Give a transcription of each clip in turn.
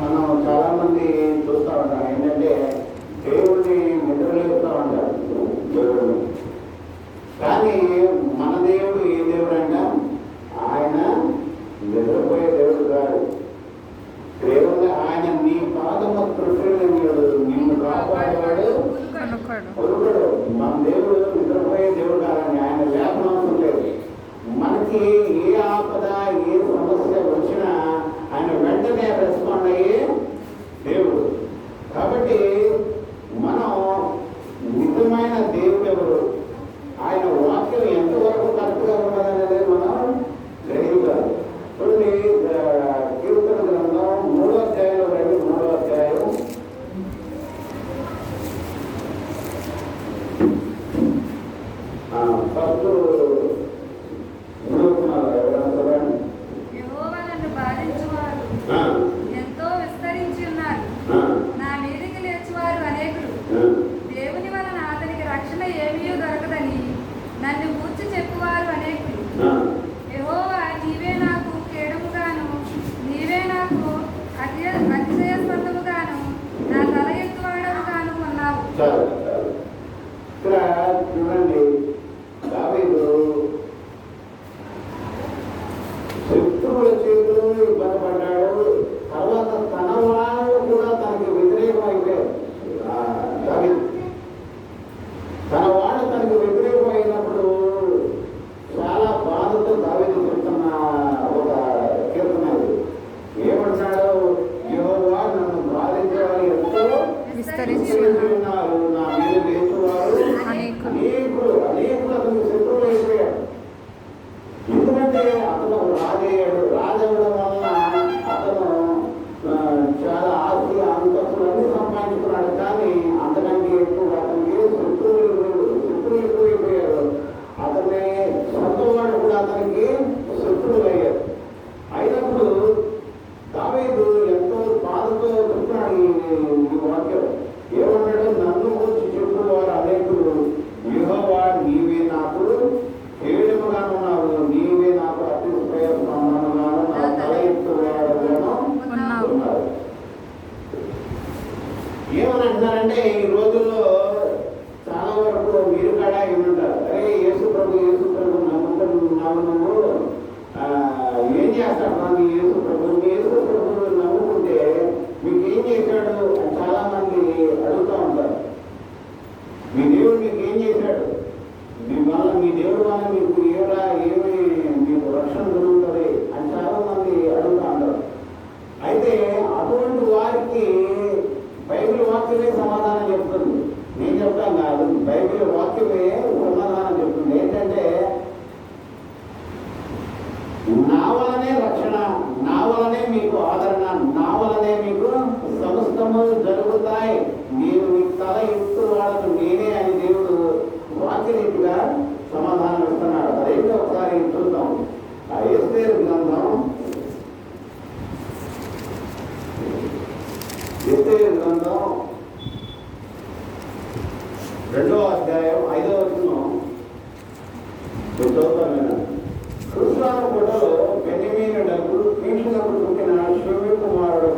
మనం చాలా మంది చూస్తూ ఉంటాం ఏంటంటే దేవుడిని నిద్రలేస్తూ ఉంటారు దేవుడిని. కానీ మన దేవుడు ఏ దేవుడు అంటే ఆయన నిద్రపోయే దేవుడు కాదు. దేవుడు ఆయన నీ పాదము త్రుటిల్లేడు, నిన్ను కాపాడేవాడు కొడుకుడు. మన దేవుడు నిద్రపోయే దేవుడు కాదని ఆయన లేపనవసరం లేదు. మనకి ఏ ఆపద ఏ సమస్య వచ్చినా ఆయన వెంటనే రెస్పాండ్ అయ్యే దేవుడు. కాబట్టి మనం నిజమైన దేవుడు ఎవరు, ఆయన వాక్యం ఎంతవరకు కరెక్ట్గా ఉన్నదనేది మనం గ్రహించాలి. చూడండి, కీర్తన గ్రంథం 3వ అధ్యాయంలో రండి. 3వ అధ్యాయం ఫస్ట్ ఎంతో విస్తరించి ఉన్నారు, నా మీదికి లేచువారు అనేకులు. దేవుని వలన అతనికి రక్షణ ఏమీ దొరకదని నన్ను గూర్చి చెప్పువారు అనేకులు. యెహోవా నీవే నాకు కేడముగాను, నీవే నాకు అతిశయస్పందముగాను, నా తల ఎత్తువాడవుగాను ఉన్నావు. చూడండి, దావీదు శత్రువుల చేతులు ఇబ్బంది పడ్డాడు. తర్వాత తన వాళ్ళు కూడా తనకి వ్యతిరేకం అయిపోయారు. తన వాళ్ళు తనకి వ్యతిరేకం అయినప్పుడు చాలా బాధతో దావీదు చెప్తున్న ఒక కీర్తన ఏమంటాడు, యెహోవా నన్ను బాధించేవారు ఎంతో విస్తరించి ఉన్నారు, నా మీద లేచువారు అనేకులు అతనికి శత్రువులు అయిపోయాడు. ఎందుకంటే అతను రాజయ్యాడు. రాజవ్వడం వలన అతను చాలా ఆస్తి అంతస్తులన్నీ సంపాదించుకున్నాడు. కానీ అంతకంటే ఎక్కువ అతనికి శత్రువులు ఎక్కువైపోయారు. అతని సొంత వాడు కూడా అతనికి శత్రువులు అయ్యారు. అయినప్పుడు దావీదు ఎంతో బాధతో చెప్తున్నాడు ఈ వాక్యం. ఏమన్నాడు, నన్ను గురించి చెప్పువారు అనేకులు, యెహోవా నీవే నాకు కేడముగా ఉన్నావు, నీవే నాకు అతిశయస్పందముగాను, నా తల ఎత్తువాడవుగాను ఉన్నావు. ఏమని అంటున్నారంటే, ఈ రోజుల్లో చాలా వరకు మీరు కూడా ఏమంటారు, అరే యేసు ప్రభు నమ్ముతున్నావు, నువ్వు ఏం చేస్తాడు నీ యేసు ప్రభు నమ్ముకుంటే మీకు ఏం చేశాడు అని చాలా మంది అడుగుతూ ఉంటారు. మీ దేవుడు మీకు ఏం చేశాడు, మీ దేవుడు వల్ల మీకు ఏమి మీకు రక్షణ దొరుకుతుంది అని చాలా మంది అడుగుతూ ఉంటారు. అయితే అటువంటి వారికి బైబిల్ వాక్యమే సమాధానం చెప్తుంది. నేను చెప్తాను కాదు, బైబిల్ వాక్యమే సమాధానం చెప్తుంది. ఏంటంటే, నా వలనే రక్షణ, నా వలనే మీకు ఆదరణ, నా వలనే మీకు సమస్తము జరుగుతాయి, నేను మీకు తల ఎత్తు వాళ్ళకు నేనే అని దేవుడు వాక్యరీతిగా సమాధానం ఇస్తున్నాడు. అదేంటో ఒకసారి చూద్దాం. ఆ ఎస్తేరు గ్రంథం 2వ అధ్యాయం 5వ వచనం చదువుతాను. కృష్ణాను పొడలో బెన్యమీనుడకు కీషునకు పుట్టిన షూమి కుమారుడు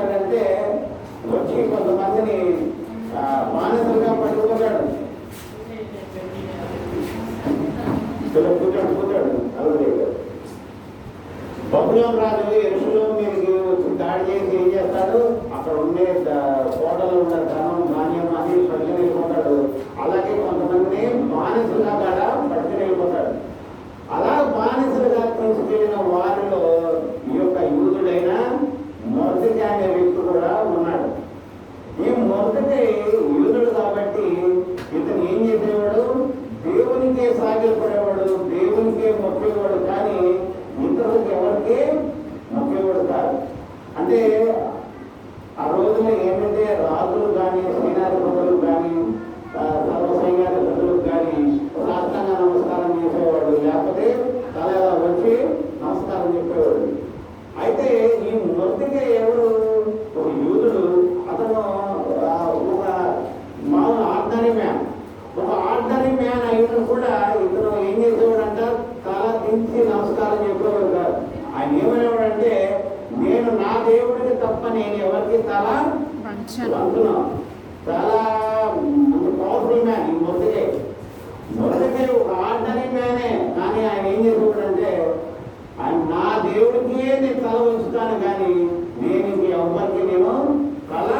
చేస్తాడంటే వచ్చి కొంతమందిని బానిసలుగా పట్టుకుపోతాడు. కూర్చోడు అలవలేదు. బబులోను రాజు యెరూషలేము మీదకి వచ్చి దాడి చేసి ఏం చేస్తాడు, అక్కడ ఉండే కోటలో ఉన్న ధనం ధాన్యం అని పట్టుకుని వెళ్ళిపోతాడు. అలాగే కొంతమందిని బానిసలుగా కూడా పట్టుకుని వెళ్ళిపోతాడు. అలా బానిసలుగా తీసుకెళ్లిన వారిలో ఈ యొక్క యూదుడైన మొర్దెకై అనే వ్యక్తి కూడా ఉన్నాడు. ఈ మొర్దెకై యూదుడు కాబట్టి ఇతను ఏం చేసేవాడు, దేవునికే సాగిలపడేవాడు, దేవునికే మొక్కేవాడు, కానీ ఇతరులకు ఎవరికి మొక్కేవాడు కాదు. అంటే ఆ రోజుల్లో ఏంటంటే రాజులు కానీ సేనాధిపతులు కానీ సర్వసైన్యాధిపతులకు కానీ సాష్టాంగ నమస్కారం చేసేవాడు, లేకపోతే తల వచ్చి నమస్కారం చెప్పేవాడు. అయితే ఈ మొర్దెకై ఎవరు, ఒక యూదుడు. అతను ఒక మామూలు ఆర్డినరీ మ్యాన్. ఒక ఆర్డినరీ మ్యాన్ అయినా కూడా ఇతను ఏం చేసేవాడంట, తల దించి నమస్కారం చెప్పేవాడు కాదు. ఆయన ఏమనేవాడంటే, నేను నా దేవుడికి తప్ప నేను ఎవరికి తల వంతున్నా. చాలా పవర్ఫుల్ మ్యాన్ ఈ మొర్దెకై ఒక ఆర్డినరీ మ్యానే, కానీ ఆయన ఏం చేసేవాడంటే, ఆయన నా దేవుడికే నేను తల ఉంచుతాను, కానీ నేను ఎవరికి నేను తల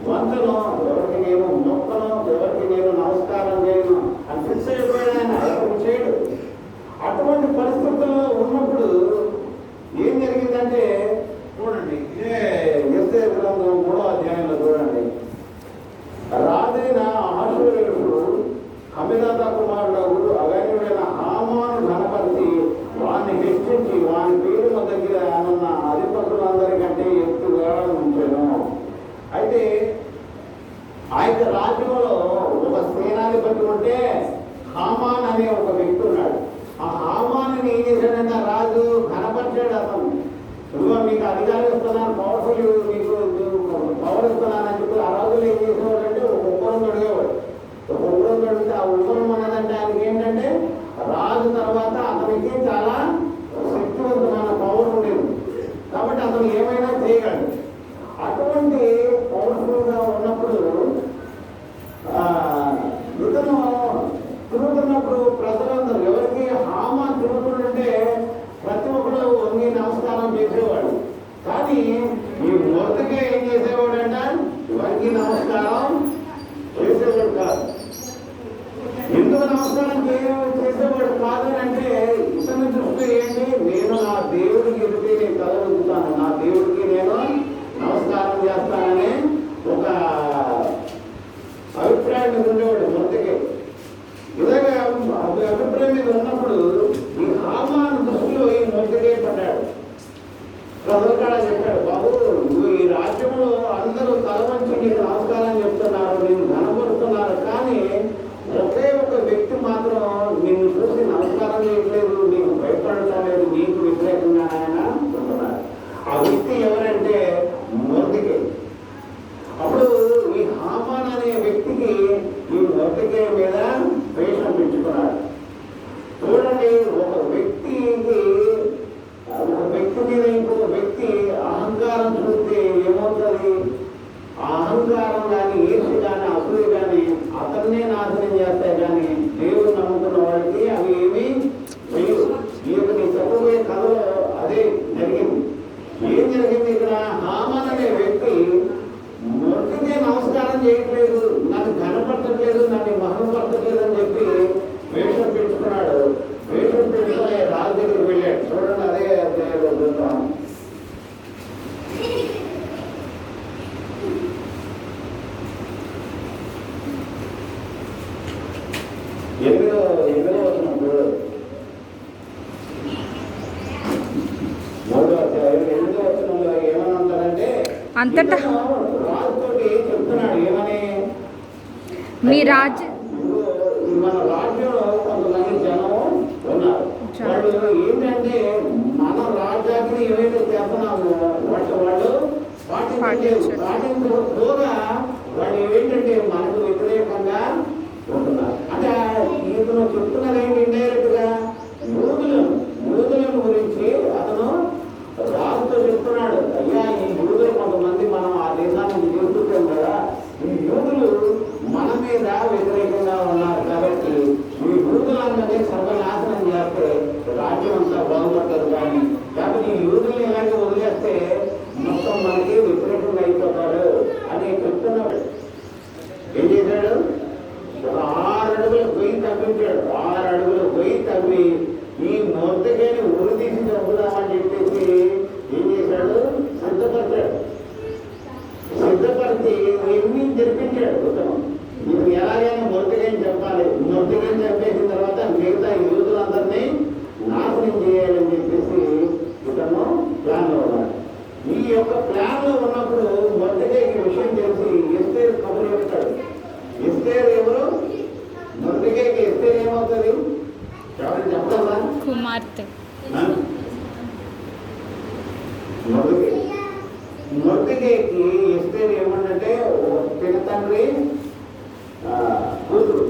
వంతను, ఎవరికి నేను మొక్కను, ఎవరికి నేను నమస్కారం చేయను అని ఫిక్స్ అయిపోయాడు. ఆయన ఎవరికి చేయడు. అటువంటి పరిస్థితుల్లో ఉన్నప్పుడు ఏం జరిగిందంటే చూడండి, ఇదే యెషయా గ్రంథం 3వ అధ్యాయంలో చూడండి. రాజైన అహష్వేరోషుడు హమ్మెదాతా కుమారుడు అగన్యుడైన హామాను ఘనపరిచి వారిని హెచ్చించి వాని పేరు దగ్గర ఉన్న అధిపతులందరికంటే ఎత్తుగా ఉంచాను. అయితే ఆ యొక్క రాజ్యంలో ఒక సేనాధిపతి ఉంటే హామాన్ అనే ఒక వ్యక్తి ఉన్నాడు. ఆ హామాన్ని ఏం చేశాడంటే రాజు ఘనపరిచాడు. అతను ఇదిగో మీకు అధికారం ఇస్తున్నాను, పవర్ఫుల్ మీకు పవర్ ఇస్తున్నానని చెప్పి ఆ రోజులు ఏం చేసేవాడంటే ఒక ఉపరం తొడిగేవాడు. ఒక ఉపరం తొడిగితే ఆ ఉపరం అన్నదంటే ఆయనకి ఏంటంటే రాజు తర్వాత అతనికి చాలా శక్తివంతమైన పవర్ ఉండేది. కాబట్టి అతను ఏమైనా చేయగలడు. అటువంటి పవర్ఫుల్గా ఉన్నప్పుడు ఇతను తిరుగుతున్నప్పుడు ప్రజలందరూ ఎవరికి హామా తిరుగుతుంటే ప్రతి ఒక్కరు వంగి నమస్కారం చేసేవాడు. కానీ ఈ మొర్దెకై ఏం చేసేవాడు అంట, ఎవరికి నమస్కారం చేసేవాడు కాదు. ఎందుకు నమస్కారం చేసేవాడు కాదు అంటే ఇతని దృష్టి ఏంటి, నేను నా దేవుడికి ఎదుటే నేను తల ఉంచుతాను, నా దేవుడికి నేను నమస్కారం చేస్తానని ఒక అభిప్రాయం మీద ఉండేవాడు మొర్దెకై. ఇలాగా అభిప్రాయం మీద ఉన్నప్పుడు ఈ హామాను దృష్టిలో ఈ మొర్దెకై పడ్డాడు. ప్రజలు కూడా చెప్పాడు, బాబు నువ్వు ఈ రాజ్యంలో అందరూ తల వంచి నీకు నమస్కారం చెప్తున్నారు, నేను కనపడుతున్నారు, కానీ ఒకే ఒక వ్యక్తి మాత్రం నిన్ను చూసి నమస్కారం చేయట్లేదు, నీకు భయపడటలేదు, నీకు వ్యతిరేకంగా ఆయన ఉంటున్నారు. ఆ వ్యక్తి ఎవరంటే మొర్దెకై. అప్పుడు ఈ హామాన్ అనే వ్యక్తికి ఈ మొర్దెకై మీద ద్వేషం పెంచుకున్నాడు. చూడండి, ఒక వ్యక్తి మీద ఇంకొక వ్యక్తి అహంకారం చూస్తే ఏమవుతుంది, ఆ అహంకారం కానీ ఈర్ష కానీ అసూయ కానీ అతన్నే నాశనం చేస్తాయి, కానీ దేవుడు నమ్ముకున్న వాడికి అవి ఏమీ చేయవు. ఈ యొక్క నేను చెప్పబోయే కథలో అదే జరిగింది. ఏం జరిగింది ఇక్కడ, హామాన్ అనే వ్యక్తి మొర్దెకై నమస్కారం చేయట్లేదు, నన్ను కనపడట్లేదు, నన్ను మహనపడట్లేదు అని చెప్పి వేషం పెంచుకున్నాడు. వేషం పెంచుకునే రాజు దగ్గరికి వెళ్ళాడు. చూడండి, అదే అధ్యాయంలో చూద్దాం. ఎనిమిదో వచ్చినప్పుడు 3వ అధ్యాయం 8వ వచనంలో ఏమని అంటారంటే, అంతటా రాజుతోటి చెప్తున్నాడు ఏమని, మీ రాజ్య మన రాజ్యంలో కొంతమంది జనం ఉన్నారు. వాళ్ళు ఏంటంటే మన రాజ్యాన్ని ఏవైతే చేస్తున్నామో వాళ్ళు పాటించకపోగా వాళ్ళు ఏంటంటే మనకు వ్యతిరేకంగా ఉంటున్నారు. అంటే ఇతను చెప్తున్నది ఏంటి, ఇండైరెక్ట్ గా యూదులను గురించి అతను రాజుతో చెప్తున్నాడు. అయ్యా, ఈ యూదులు కొంతమంది మొదటికి ఎస్తేరు ఏమన్నంటే పెద్ద తండ్రి కూతురు.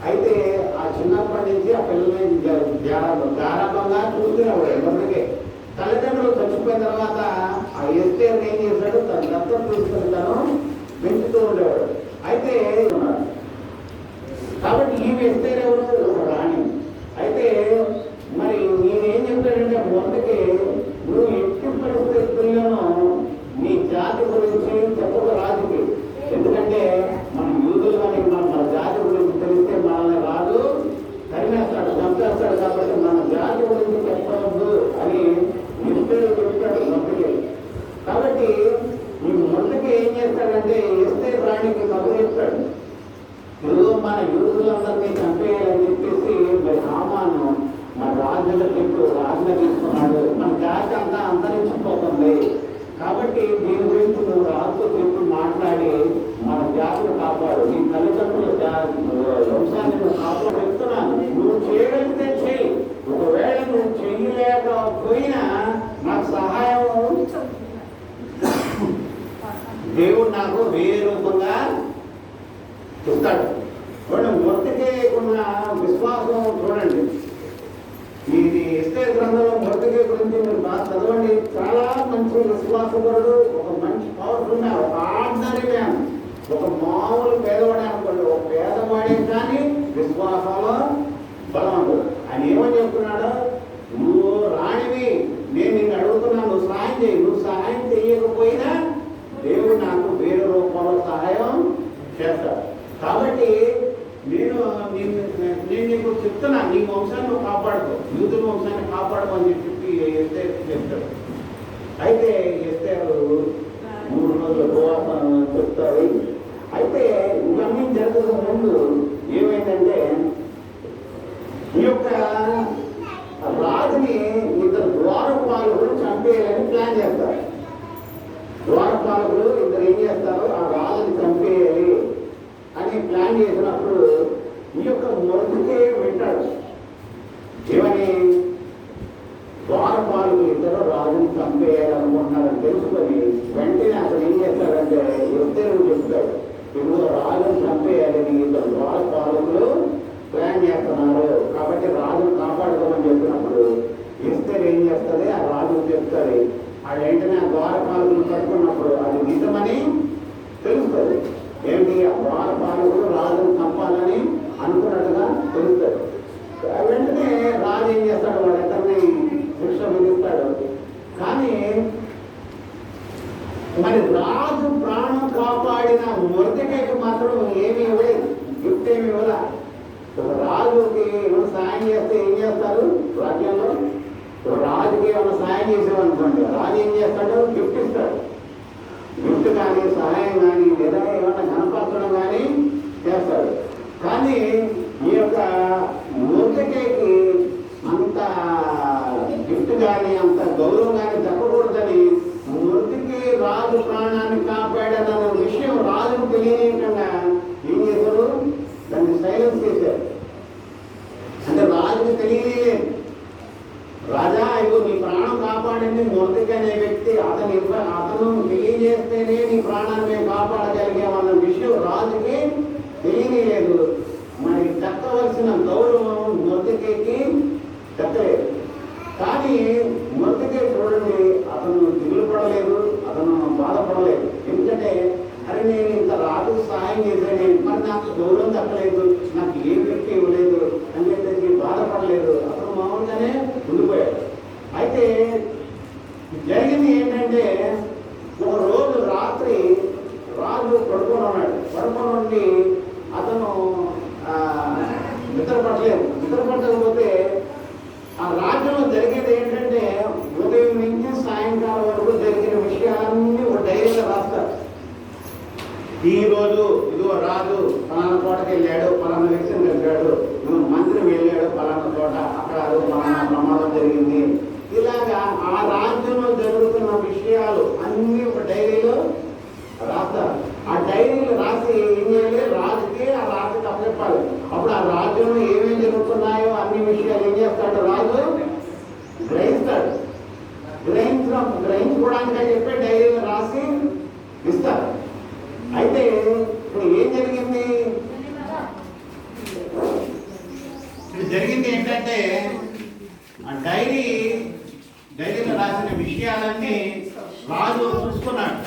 అయితే ఆ చిన్నప్పటి నుంచి ఆ పిల్లల్ని గారాభంగా చూసుకునేవాడు. మొదటికే తల్లిదండ్రులు చచ్చిపోయిన తర్వాత ఆ ఎస్తేరు ఏం చేశాడు, తన దత్తం తీసుకుని తను పెంచుతూ ఉండేవాడు. అయితే కాబట్టి ఈ ఎస్తేరు ఎవరు, ఒక రాణి. అయితే మరి నేనేం చెప్తాడంటే మొదటికి నువ్వు ఎట్టి పరిస్థితుల్లోనూ నీ జాతి గురించి చెప్పక రాజుకి. ఎందుకంటే మన యూదులు కానీ మన జాతి గురించి తెలిస్తే మనల్ని రాజు తరిమేస్తాడు, చంపేస్తాడు. కాబట్టి మన జాతి గురించి చెప్పవద్దు అని చెప్తాడు మొదటికి. కాబట్టి ఈ మొదటికి ఏం చేస్తాడంటే ఎస్తేరు రాణికి కబురు చెప్తాడు, ఇప్పుడు మన యూదులందరినీ చంపేయాలని చెప్పేసి మరి హామాను మన రాజులకు ఇప్పుడు రాజున తీసుకున్నాడు, మన జాతి అంతా అంతరించిపోతుంది. కాబట్టి దీని గురించి నువ్వు రాజుతో చెప్పి మాట్లాడి మన జాతిని కాపాడు, నీ తల్లిదండ్రుల వంశాన్ని నువ్వు కాపాడు చెప్తున్నాను. నువ్వు చేయగలిగితే చెయ్యి, ఒకవేళ నువ్వు చెయ్యలేకపోయినా నాకు సహాయం దేవుడు నాకు వేరే రూపంగా చూస్తాడు. చూడండి, మొదటికే ఉన్న విశ్వాసం చూడండి. ఇది ఎస్తేరు గ్రంథంలో మొదటికే గురించి మీరు బాగా చదవండి. చాలా మంచి విశ్వాసపరుడు, ఒక మంచి పవర్ఫుల్ మ్యాన్, ఒక ఆర్డినరీ మ్యాన్, ఒక మామూలు పేదవాడే అనుకోండి, ఒక పేదవాడే కానీ విశ్వాసంలో బలవంతుడు. ఆయన ఏమని చెప్తున్నాడు, నువ్వు రాణివి, నేను నిన్ను అడుగుతున్నాను, నువ్వు సహాయం చేయి. నువ్వు సహాయం చేయకపోయినా దేవుడు నాకు వేరే రూపంలో సహాయం చేస్తాడు. కాబట్టి నేను నీకు చెప్తున్నా, నీ వంశాన్ని నువ్వు కాపాడుకో, యూదుల వంశాన్ని కాపాడుకో అని చెప్పి ఎస్తేరు చెప్తాడు. అయితే ఎస్తేరు 3 రోజుల ఉపవాసం చెప్తారు. అయితే ఇవన్నీ జరగక ముందు ఏమైందంటే ఈ యొక్క రాజుని ఇద్దరు ద్వారపాలకులు చంపేయాలని ప్లాన్ చేస్తారు. ద్వారపాలకులు ఇద్దరు ఏం చేస్తారు, ఆ రాజుని చంపేయాలి అని ప్లాన్ చేసినప్పుడు ఈ యొక్క మొదటికే వింటాడు. ఏమని, ద్వారపాలకులు ఇద్దరు రాజుని చంపేయాలనుకుంటున్నారని తెలుసుకొని వెంటనే అతను ఏం చేస్తాడంటే ఎస్తేరు చెప్తాడు, ఇప్పుడు రాజుని చంపేయాలని ఇద్దరు ద్వారపాలకులు ప్లాన్ చేస్తున్నారు, కాబట్టి రాజును కాపాడుకోమని చెప్పినప్పుడు ఎస్తేరు ఏం చేస్తుంది, ఆ రాజును చెప్తుంది. అది వెంటనే ఆ ద్వారపాలకులు పట్టుకున్నప్పుడు అది నిజమని తెలుస్తుంది. ఏంటి, ఆ ద్వారపాలకులు రాజును చంపాలని అనుకున్నట్టుగా తెలుస్తుంది. వెంటనే రాజు ఏం చేస్తాడు, వాళ్ళిద్దరిని శిక్ష విధిస్తాడు. కానీ మరి రాజు ప్రాణం కాపాడిన మొదటికైతే మాత్రం ఏమి ఇవ్వలేదు, గిఫ్ట్ ఏమి ఇవ్వాల. ఒక రాజుకి ఏమైనా సాయం చేస్తే ఏం చేస్తారు రాజ్యంలో, రాజుకి ఏమైనా సాయం చేసేవనుకోండి, రాజు ఏం చేస్తాడు, గిఫ్ట్ ఇస్తాడు. గిఫ్ట్ కానీ సహాయం కానీ లేదా ఏమైనా కనపరచడం కానీ చేస్తాడు. కానీ ఈ యొక్క మొదటికి అంత గిఫ్ట్ కానీ అంత గౌరవం కానీ దక్కకూడదని మొదటికి రాజు ప్రాణాన్ని కాపాడదన్న విషయం రాజుకు తెలియకుండా ఏం చేశారు, దాన్ని సైలెన్స్ చేశారు. అంటే రాజుకు తెలియలేదు, రాజా ఇగో నీ ప్రాణం కాపాడింది మొదటికి అనే వ్యక్తి, అతను తెలియజేస్తేనే నీ ప్రాణాన్ని మేము కాపాడగలిగామన్న విషయం రాజుకి తెలియలేదు. మరి దక్కవలసిన గౌరవం మొదటికి దక్కలేదు. కానీ మొదటికే చూడండి, అతను దిగులు పడలేదు, అతను బాధపడలేదు. ఎందుకంటే అరే నేను ఇంత రాజు సహాయం చేశాను, మరి నాకు గౌరవం దక్కలేదు, నాకు ఏ వ్యక్తి ఇవ్వలేదు అని చెప్పేసి బాధపడలేదు. అతను మామూలుగానే ఉండిపోయాడు. అయితే జరిగింది ఏంటంటే, ఒక రోజు రాత్రి రాజు పడుకొని ఉన్నాడు. పడుకొని ఉండి అతను నిద్రపట్టకపోతే ఆ రాజ్యంలో జరిగేది ఏంటంటే ఉదయం నుంచి సాయంకాలం వరకు జరిగిన విషయాలన్నీ ఒక డైరీలో రాస్తారు. ఈ రోజు ఇదిగో రాజు పలానా తోటకి వెళ్ళాడు, పలానా వ్యక్తిని కలిపాడు, మంత్రి వెళ్ళాడు పలానా తోట, అక్కడ పలానా ప్రమాదం జరిగింది. ఇలాగా ఆ రాజ్యంలో జరుగుతున్న విషయాలు అన్ని ఒక డైరీలో రాస్తారు. ఆ డైరీలు రాసి ఏం చేయాలి, రాజుకి ఆ రాజుకి అప్పచెప్పాలి. అప్పుడు ఆ రాజ్యంలో ఏమేమి జరుగుతున్నాయో అన్ని విషయాలు ఏం చేస్తాడు, రాజు గ్రహిస్తాడు. గ్రహించి గ్రహించుకోవడానికి అని చెప్పి డైరీలో రాసి ఇస్తారు. అయితే ఇప్పుడు ఏం జరిగింది? ఇప్పుడు జరిగింది ఏంటంటే ఆ డైరీలో రాసిన విషయాలన్నీ రాజు చూసుకున్నాడు.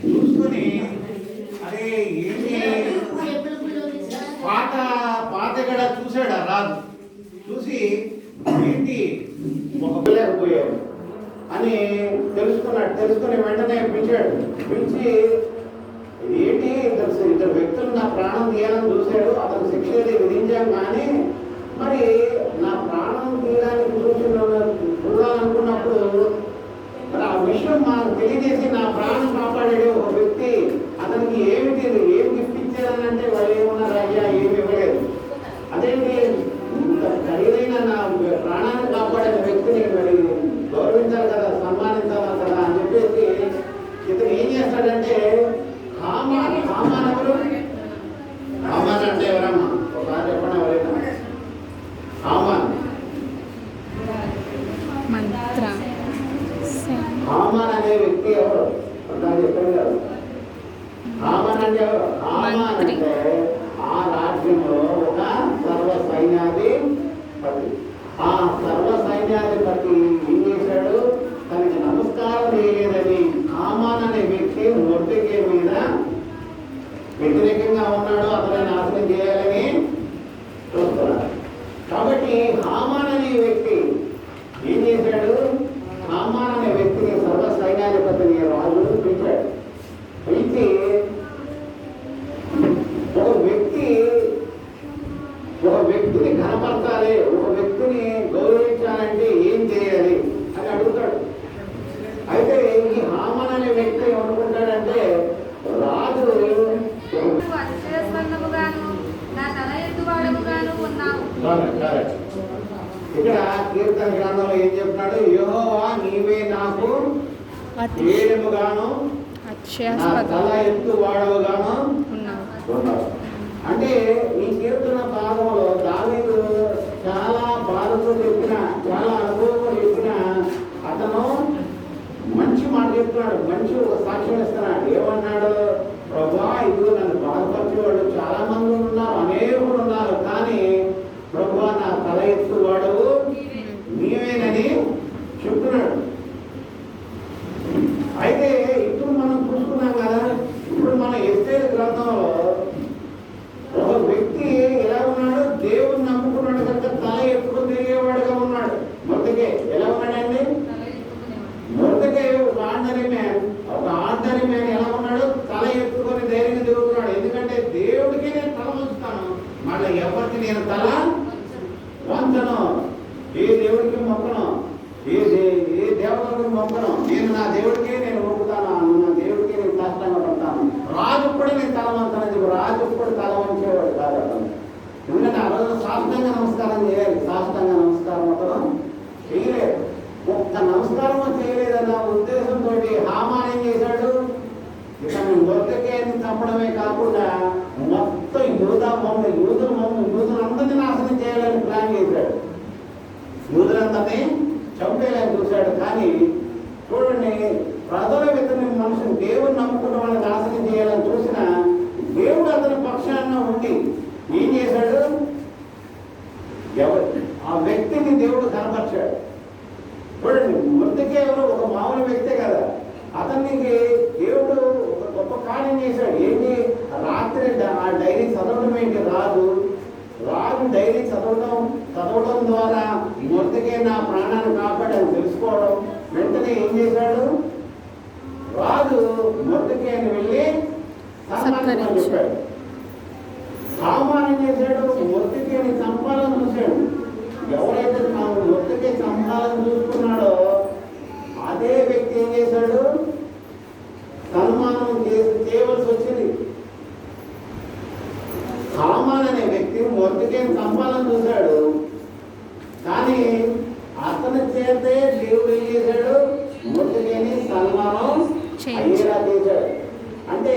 చూసుకుని అరే ఏంటి పాతగడ చూశాడు. ఆ రాజు చూసి ఏంటి మొక్కలేకపోయాడు అని తెలుసుకున్నాడు. తెలుసుకుని వెంటనే పిలిచాడు. పిలిచి ఏంటి ఇద్దరు వ్యక్తులు నా ప్రాణం తీయాలని చూశాడు, అతను శిక్ష విధించాం, కానీ మరి నా ప్రాణం తీయడానికి చూడాలనుకున్నప్పుడు మరి ఆ విషయం మాకు తెలియజేసి నా ప్రాణం కాపాడాడు ఒక వ్యక్తి, అతనికి ఏం గిఫ్ట్ ఇచ్చారని అంటే వాళ్ళు ఏమన్నారు, అయ్యా ఏమి ఇవ్వలేదు. అదేంటి ఖరీదైన నా ప్రాణాన్ని కాపాడిన వ్యక్తిని మరి గౌరవించాలి కదా, సన్మానించాలి కదా అని చెప్పేసి ఇతను ఏం చేస్తాడంటే హామాన్ ఎవరు? హామాన్ అంటే ఎవరమ్మా? ఒకసారి చెప్పండి ఎవరైనా. హామాన్ హామాన్ అనే వ్యక్తి ఎవరు? చెప్పండి కదా. హామాన్ అంటే ఎవరు? హామాన్ అంటే ఆ రాజ్యంలో ఒక సర్వ సైన్యాధిపతి. ఆ సర్వ సైన్యాధిపతి ఏం చేశాడు? తనకి నమస్కారం చేయలేదని హామాన్ అనే వ్యక్తి మొర్దెకై మీద వ్యతిరేకంగా ఉన్నాడు, అతని నాశనం చేయాలని చూస్తున్నాడు. కాబట్టి హామాన్ అనే వ్యక్తి ఏం చేశాడు? హామాన్ అనే వ్యక్తిని సర్వ సైన్యాధిపతిని రాజు పిలిచాడు. పిలిచి ఒక వ్యక్తిని కనపరచాలి, ఒక వ్యక్తిని గౌరవించాలంటే ఏం చేయాలి అని అడుగుతాడు. అయితే ఈ హామాన్ అనే వ్యక్తి ఏమనుకుంటాడంటే రాజు ఇక్కడ కీర్తన గ్రంథంలో ఏం చెప్తున్నాడు? యెహోవా నీవే నాకు ఏడముగాను నా తల ఎత్తు వాడవుగాను ఉన్నావు. అంటే ఈ కీర్తన భాగంలో దావీదు చాలా బాధతో చెప్పిన, చాలా అనుభవంతో చెప్పిన అతను మంచి మాట చెప్తున్నాడు, మంచి ఒక సాక్ష్యం ఇస్తున్నాడు. ఏమన్నాడు? ప్రభువా, ఇదిగో నన్ను బాధపరిచేవాడు చాలా మంది ఉన్నారు, అనేకులు ఉన్నారు, కానీ ప్రభువా నా తల ఎత్తువాడు నీవేనని చెప్తున్నాడు. అయితే ఇప్పుడు మనం చూసుకున్నాం కదా, ఇప్పుడు మన ఎస్తేరు గ్రంథంలో ఒక వ్యక్తి ఎలా ఉన్నాడు? దేవుని నమ్ముకున్నాడు కనుక తల ఎత్తుకుని తిరిగేవాడుగా ఉన్నాడు. మొదటికే ఎలా ఉన్నాడండి? మొదటికే ఒక ఆర్డరీ మ్యాన్ ఎలా ఉన్నాడు? తల ఎత్తుకొని ధైర్యంగా తిరుగుతున్నాడు. ఎందుకంటే దేవుడికి నేను తల వంచుతాను, మళ్ళీ ఎవరికి నేను తల వంచను, ఏ దేవుడికి మొక్కను, ఏ దేవతలకు మొక్కను, నేను నా దేవుడికే నేను మొక్కుతాను, నా దేవుడికి నేను కష్టంగా పడతాను. రాజు కూడా నేను తల వంచానని చెప్పి రాజు కూడా తల వంచేవాడు కాదు అతను. ఎందుకంటే ఆ రోజు సాష్టాంగ నమస్కారం చేయాలి. సాష్టాంగ నమస్కారం అతను చేయలేదు. ఒక్క నమస్కారం చేయలేదన్న ఉద్దేశంతో హామాన్ ఏం చేశాడు? ఇతను మొర్దెకైని చంపడమే కాకుండా మొత్తం యూదులందరినీ నాశనం చేయాలని ప్లాన్ చేశాడు. యూదులందరినీ చంపేయాలని చూశాడు. కానీ చూడండి, ప్రజల ఇతని మనుషులు దేవుని నమ్ముకున్న వాళ్ళని నాశనం చేయాలని చూసిన దేవుడు అతని పక్షాన ఉండి ఏం చేశాడు? ఆ వ్యక్తిని దేవుడు కనపరిచాడు. చూడండి, మొర్దెకై ఎవరు? ఒక మామూలు వ్యక్తే కదా. అతనికి దేవుడు ఒక గొప్ప కార్యం చేశాడు. ఏంటి? రాత్రి ఆ డైరీ చదవడం ఏంటి? రాజు డైరీ చదవడం ద్వారా మొర్దెకై నా ప్రాణాన్ని కాపాడని తెలుసుకోవడం. వెంటనే ఏం చేశాడు? రాజు మొర్దెకైని వెళ్ళి సన్మానించమని చెప్పాడు. హామాన్ ఏం చేశాడు? మొర్దెకైని చంపాలని చూశాడు. ఎవరైతే మొర్దెకై చంపాలని చూసుకున్నాడో అదే వ్యక్తి ఏం చేశాడు? సన్మానం చేయవలసి వచ్చింది. హామాన్ అనే వ్యక్తి మొర్దెకైని చంపాలని చూశాడు, కానీ అతని చేతే దేవుడు ఏం చేశాడు? మొర్దెకైని సన్మానం అయ్యేలా చేశాడు. అంటే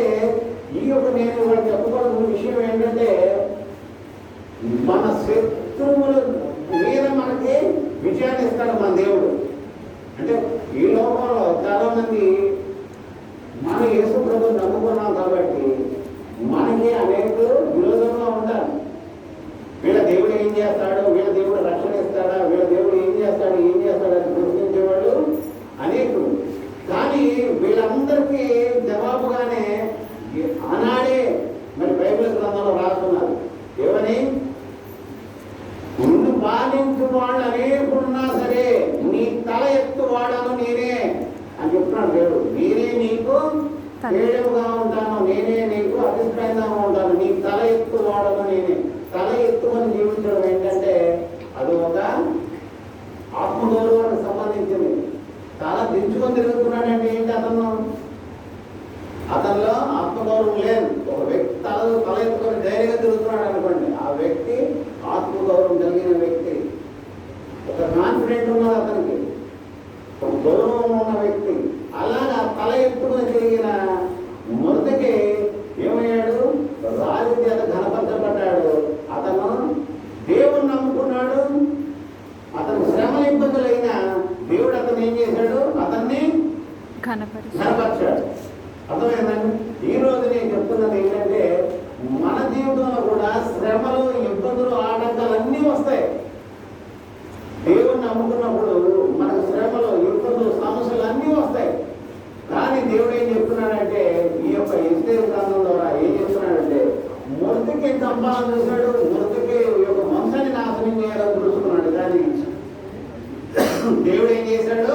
ఈ యొక్క నేను వాళ్ళు చెప్పుకోవాల్సిన విషయం ఏంటంటే, మన శత్రువుల మీద మనకి విజయాన్ని ఇస్తాడు మన దేవుడు. అంటే ఈ లోకంలో మంది మన యేసు ప్రభువుని నమ్ముకున్నాం కాబట్టి మనకి అనేకులు విరోధంగా ఉంటారు. వీళ్ళ దేవుడు ఏం చేస్తాడు, వీళ్ళ దేవుడు రక్షణ ఇస్తాడా, వీళ్ళ దేవుడు ఏం చేస్తాడు అని ప్రశ్నించేవాళ్ళు అనేకులు. కానీ వీళ్ళందరికీ జవాబుగానే ఆనాడే మరి బైబిల్ గ్రంథంలో రాస్తున్నారు. ఏమని? నిన్ను పాలించు వాళ్ళు అనేకున్నా సరే నీ తల ఎత్తువాడను నేనే అని చెప్తున్నాడు దేవుడు. నేనే నీకు తేజముగా ఉంటాను, నేనే నీకు అభిప్రాయంగా ఉంటాను, నీ తల ఎత్తువాడను నేనే. తల ఎత్తుకొని జీవించడం ఏంటంటే అది ఒక ఆత్మగౌరవానికి సంబంధించింది. తల దించుకొని తిరుగుతున్నాడంటే ఏంటి? అతనిలో ఆత్మగౌరవం లేదు. ఒక వ్యక్తి తల ఎత్తుకొని ధైర్యంగా తిరుగుతున్నాడు అనుకోండి, ఆ వ్యక్తి ఆత్మగౌరవం కలిగిన వ్యక్తి. ఒక కాన్ఫిడెంట్ ఉన్నది అతనికి, ఒక గౌరవం ఉన్న వ్యక్తి. అలాగా తల ఎత్తుకొని తిరిగిన మొదటికి ఏమయ్యాడు? రాజు చేత ఘనపరచబడ్డాడు. అతను దేవుణ్ణి నమ్ముకున్నాడు. అతను శ్రమ ఇబ్బందులైన దేవుడు అతను ఏం చేశాడు? అతన్ని ఘనపరిచాడు. అర్థమైందండి? ఈ రోజు నేను చెప్తున్నది ఏంటంటే మన జీవితంలో కూడా శ్రమలు, ఇబ్బందులు, ఆటంకాలు అన్నీ వస్తాయి. దేవుణ్ణి నమ్ముకున్నప్పుడు మనకు శ్రమలు, ఇబ్బందులు, సమస్యలు అన్నీ వస్తాయి. కానీ దేవుడు ఏం చెప్తున్నాడంటే ఈ యొక్క ఎస్తేరు గ్రంథం ద్వారా ఏం చెప్తున్నాడంటే మృతికి చంపాలని చూశాడు, మృతికి యొక్క వంశాన్ని నాశనం చేయాలని చూసుకున్నాడు. కానీ దేవుడు ఏం చేశాడు?